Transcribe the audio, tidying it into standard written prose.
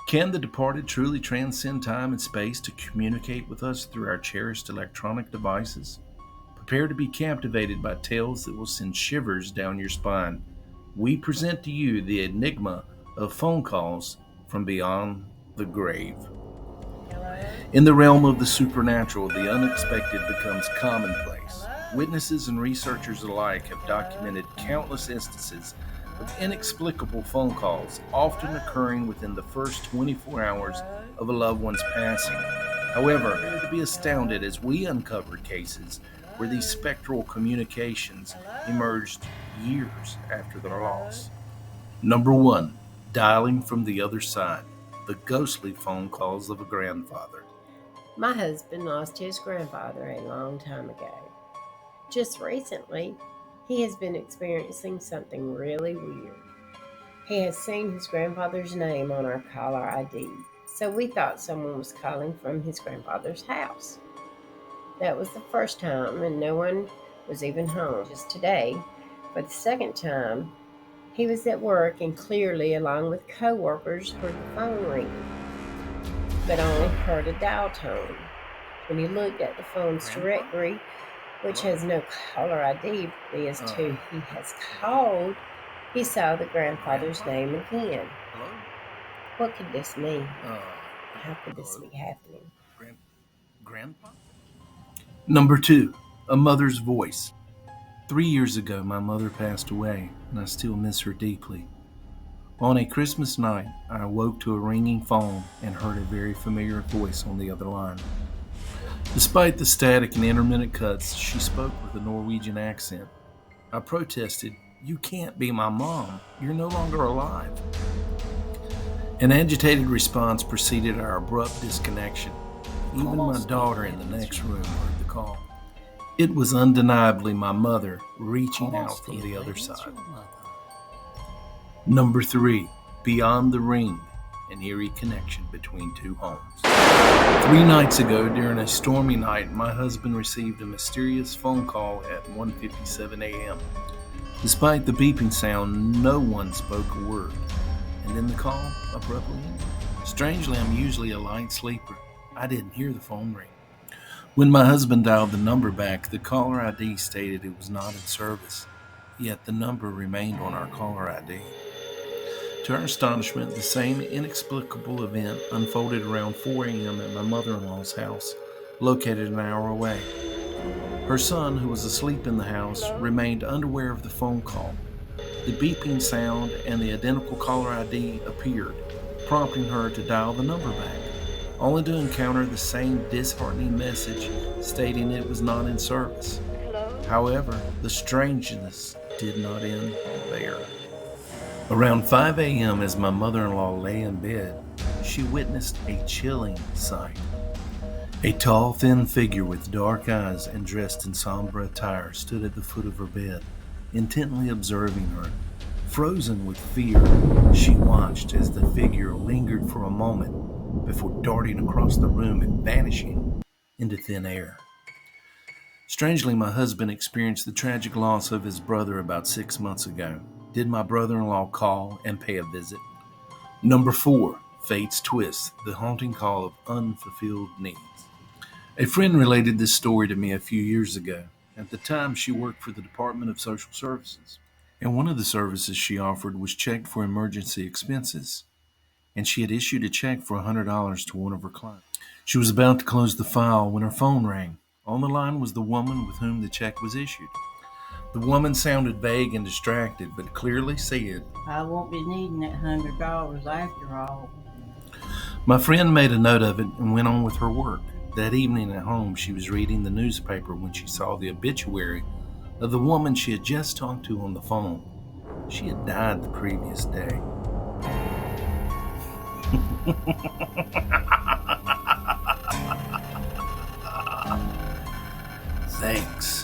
Can the departed truly transcend time and space to communicate with us through our cherished electronic devices? Prepare to be captivated by tales that will send shivers down your spine. We present to you the enigma of phone calls from beyond the grave. In the realm of the supernatural, the unexpected becomes commonplace. Witnesses and researchers alike have documented countless instances of inexplicable phone calls, often occurring within the first 24 hours of a loved one's passing. However, to be astounded as we uncover cases where these spectral communications emerged years after their loss. Number one, dialing from the other side, the ghostly phone calls of a grandfather. My husband lost his grandfather a long time ago. Just recently, he has been experiencing something really weird. He has seen his grandfather's name on our caller ID, so we thought someone was calling from his grandfather's house. That was the first time, and no one was even home. Just today, for the second time, he was at work and clearly, along with coworkers, heard the phone ringing, but only heard a dial tone. When he looked at the phone's directory, which has no caller ID as to he has called, he saw the grandfather's name again. Hello? What could this mean? Uh, How could this hello? be happening? Grandpa? Number two, a mother's voice. 3 years ago, my mother passed away, and I still miss her deeply. On a Christmas night, I awoke to a ringing phone and heard a very familiar voice on the other line. Despite the static and intermittent cuts, she spoke with a Norwegian accent. I protested, "You can't be my mom. You're no longer alive." An agitated response preceded our abrupt disconnection. Even my daughter in the next room heard the call. It was undeniably my mother reaching out from the other side. Number three, beyond the ring, an eerie connection between two homes. 3 nights ago, during a stormy night, my husband received a mysterious phone call at 1:57 a.m. Despite the beeping sound, no one spoke a word, and then the call abruptly ended. Strangely, I'm usually a light sleeper. I didn't hear the phone ring. When my husband dialed the number back, the caller ID stated it was not in service, yet the number remained on our caller ID. To our astonishment, the same inexplicable event unfolded around 4 a.m. at my mother-in-law's house, located an hour away. Her son, who was asleep in the house, remained unaware of the phone call. The beeping sound and the identical caller ID appeared, prompting her to dial the number back, only to encounter the same disheartening message stating it was not in service. However, the strangeness did not end there. Around 5 a.m., as my mother-in-law lay in bed, she witnessed a chilling sight. A tall, thin figure with dark eyes and dressed in somber attire stood at the foot of her bed, intently observing her. Frozen with fear, she watched as the figure lingered for a moment before darting across the room and vanishing into thin air. Strangely, my husband experienced the tragic loss of his brother about 6 months ago. Did my brother-in-law call and pay a visit? Number four, Fate's Twist, the haunting call of unfulfilled needs. A friend related this story to me a few years ago. At the time, she worked for the Department of Social Services, and one of the services she offered was check for emergency expenses, and she had issued a check for $100 to one of her clients. She was about to close the file when her phone rang. On the line was the woman with whom the check was issued. The woman sounded vague and distracted, but clearly said, I won't be needing that $100 after all. My friend made a note of it and went on with her work. That evening at home, she was reading the newspaper when she saw the obituary of the woman she had just talked to on the phone. She had died the previous day. Thanks.